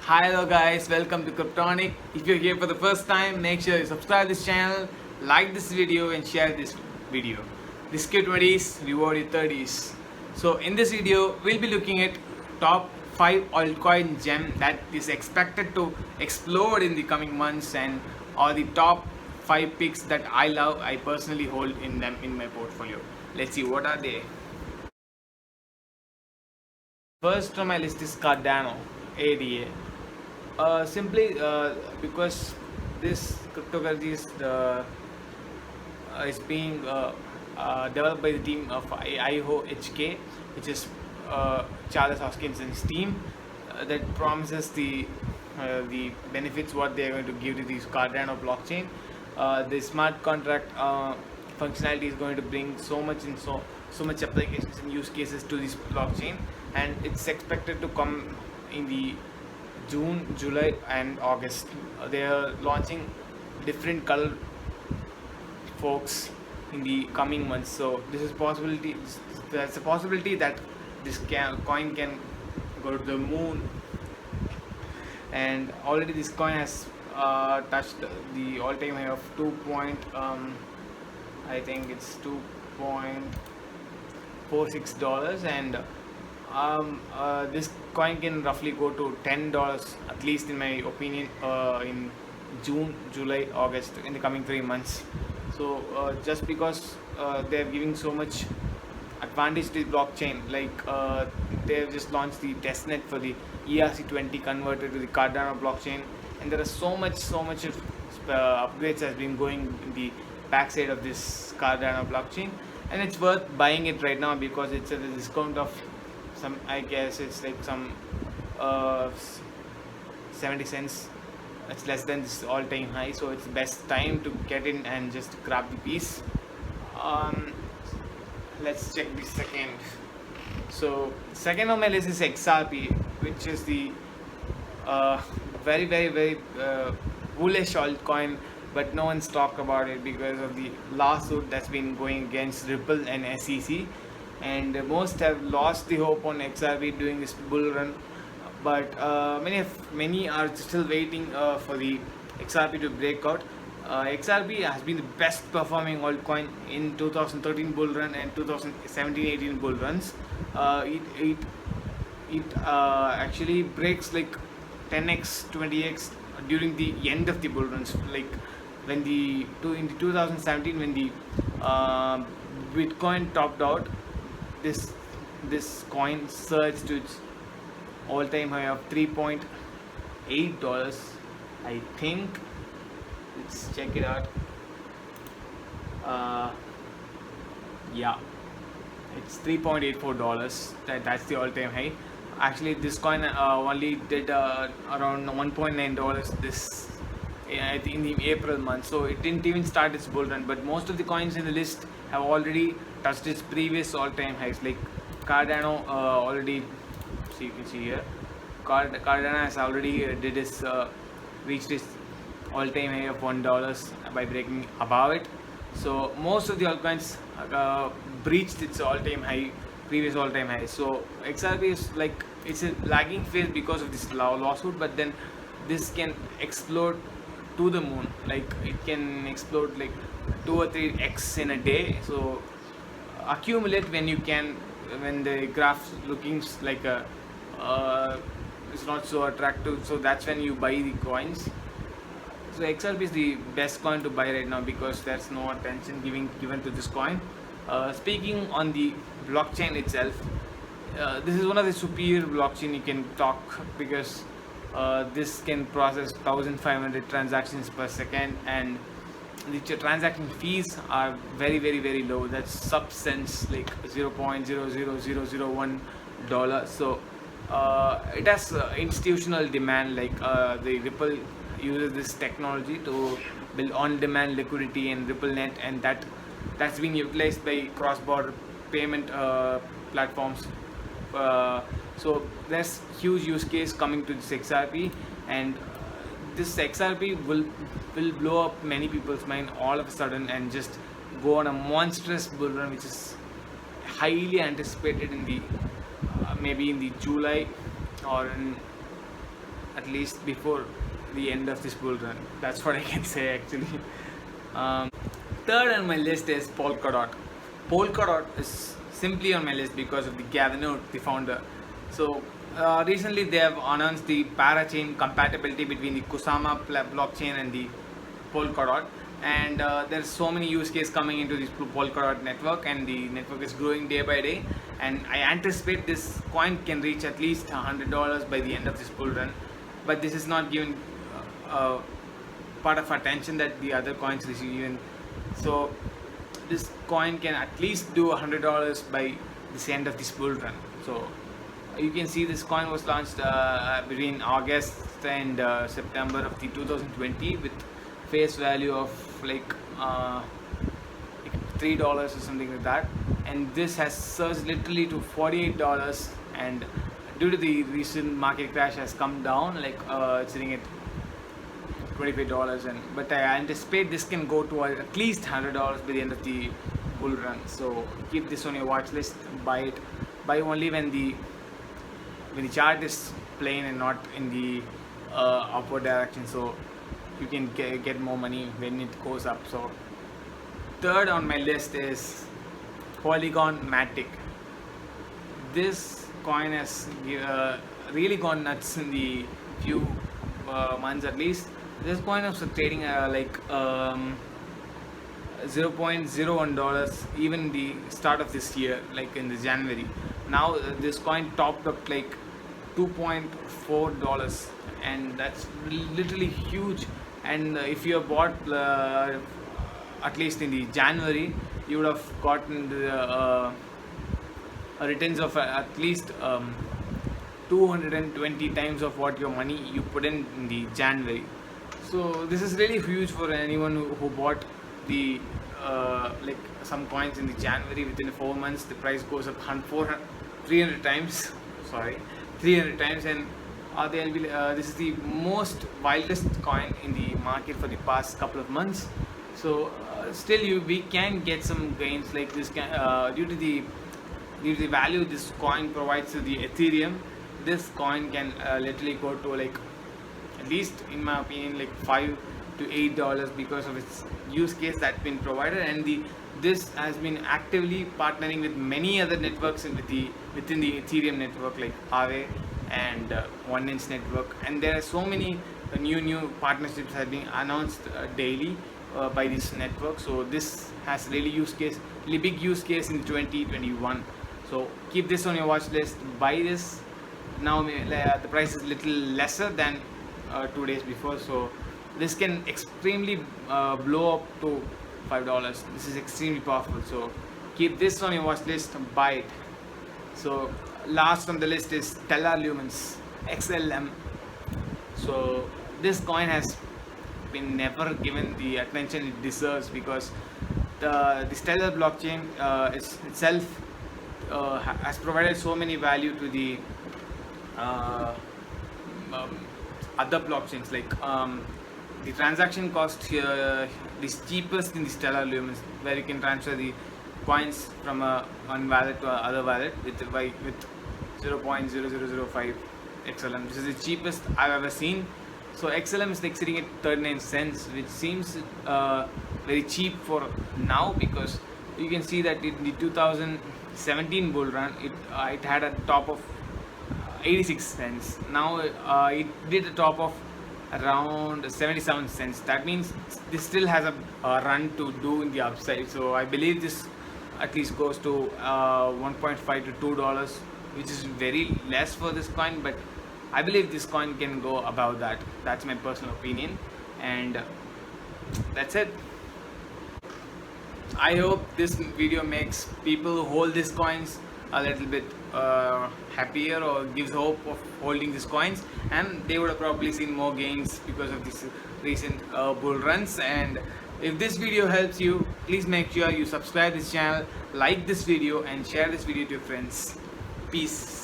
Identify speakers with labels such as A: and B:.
A: Hi, hello guys, welcome to Kryptonic. If you're here for the first time, make sure you subscribe this channel, like this video and share this video. This Q20s, reward your 30s. So in this video, we'll be looking at top 5 altcoin gem that is expected to explode in the coming months and or the top 5 picks that I love, I personally hold in them in my portfolio. Let's see what are they. First on my list is Cardano ADA. Simply because this cryptocurrency is being developed by the team of IOHK, which is Charles Hoskinson's team, that promises the benefits what they are going to give to this Cardano blockchain. The smart contract functionality is going to bring so much applications and use cases to this blockchain, and it's expected to come in the June, July, and August. They are launching different color forks in the coming months. So this is possibility. There's a possibility that this coin can go to the moon, and already this coin has touched the all-time high of I think it's $2.46, and this coin can roughly go to $10 at least in my opinion in June, July, August, in the coming 3 months. So just because they're giving so much advantage to the blockchain, like they've just launched the testnet for the ERC20 converted to the Cardano blockchain, and there are so much upgrades has been going in the backside of this Cardano blockchain, and it's worth buying it right now because it's at a discount of some, I guess it's like some 70 cents. It's less than this all-time high, so it's the best time to get in and just grab the piece. Let's check the second. So second on my list is XRP, which is the very bullish altcoin, but no one's talked about it because of the lawsuit that's been going against Ripple and SEC, and most have lost the hope on XRP during this bull run. But many are still waiting for the XRP to break out. XRP has been the best performing altcoin in 2013 bull run and 2017-18 bull runs. It actually breaks like 10x, 20x during the end of the bull runs. Like when in 2017, when the Bitcoin topped out, this coin surged to its all-time high of $3.8, I think. Let's check it out. Yeah, it's $3.84. That's the all-time high. Actually, this coin only did around $1.9 this I think in the April month, so it didn't even start its bull run. But most of the coins in the list have already touched its previous all-time highs. Like Cardano already, so you can see here, Cardano has already reached its all-time high of $1 by breaking above it. So most of the altcoins breached its previous all-time high. So XRP is like, it's a lagging phase because of this lawsuit, but then this can explode to the moon. Like it can explode like 2 or 3x in a day. So accumulate when the graph looking like it's not so attractive, so that's when you buy the coins. So XRP is the best coin to buy right now because there's no attention given to this coin. Speaking on the blockchain itself, this is one of the superior blockchain you can talk, because this can process 1500 transactions per second, and the transaction fees are very low. That's sub cents, like $0.00001. So it has institutional demand, like the Ripple uses this technology to build on-demand liquidity and RippleNet, and that's being utilized by cross-border payment platforms. So there's huge use case coming to this XRP, and this XRP will blow up many people's mind all of a sudden and just go on a monstrous bull run, which is highly anticipated in the maybe in the July or in at least before the end of this bull run. That's what I can say actually. Third on my list is Polkadot. Polkadot is simply on my list because of the Gavin Wood, the founder. So recently they have announced the parachain compatibility between the Kusama blockchain and the Polkadot, and there's so many use cases coming into this Polkadot network, and the network is growing day by day, and I anticipate this coin can reach at least $100 by the end of this bull run. But this is not given part of attention that the other coins receive even. So this coin can at least do $100 by this end of this bull run. So you can see this coin was launched between August and September of the 2020 with face value of like $3 or something like that, and this has surged literally to $48, and due to the recent market crash has come down, like it's sitting at $25, and but I anticipate this can go to at least $100 by the end of the bull run. So keep this on your watch list. Buy only when the chart is plain and not in the upward direction, so you can get more money when it goes up. So third on my list is Polygon Matic. This coin has really gone nuts in the few months at least. This coin was trading like $0.01 even the start of this year, like in the January. Now this coin topped up like $2.4, and that's literally huge. And if you have bought at least in the January, you would have gotten the returns of at least 220 times of what your money you put in the January. So this is really huge for anyone who bought the like some coins in the January. Within 4 months the price goes up 300 times, and they'll be this is the most wildest coin in the market for the past couple of months. So still we can get some gains like this due to the value this coin provides to the Ethereum. This coin can literally go to like, at least in my opinion, like $5 to $8 because of its use case that's been provided, and this has been actively partnering with many other networks within the Ethereum network like Aave and 1inch network, and there are so many new partnerships have been announced daily by this network. So this has really big use case in 2021. So keep this on your watch list. Buy this now. The price is little lesser than 2 days before, so this can extremely blow up to $5. This is extremely powerful, so keep this on your watch list. Buy it. So last on the list is Stellar Lumens, XLM. So this coin has been never given the attention it deserves because the Stellar blockchain itself has provided so many value to the other blockchains. Like the transaction cost here is cheapest in the Stellar Lumens, where you can transfer the coins from one wallet to other wallet with 0.0005 XLM. This is the cheapest I've ever seen. So XLM is like sitting at 39 cents, which seems very cheap for now, because you can see that in the 2017 bull run it had a top of 86 cents. Now it did a top of around 77 cents. That means this still has a run to do in the upside. So I believe this at least goes to $1.5 to $2, which is very less for this coin, but I believe this coin can go above that. That's my personal opinion, and that's it. I hope this video makes people who hold these coins a little bit happier, or gives hope of holding these coins, and they would have probably seen more gains because of this recent bull runs. And if this video helps you, please make sure you subscribe this channel, like this video, and share this video to your friends. Peace.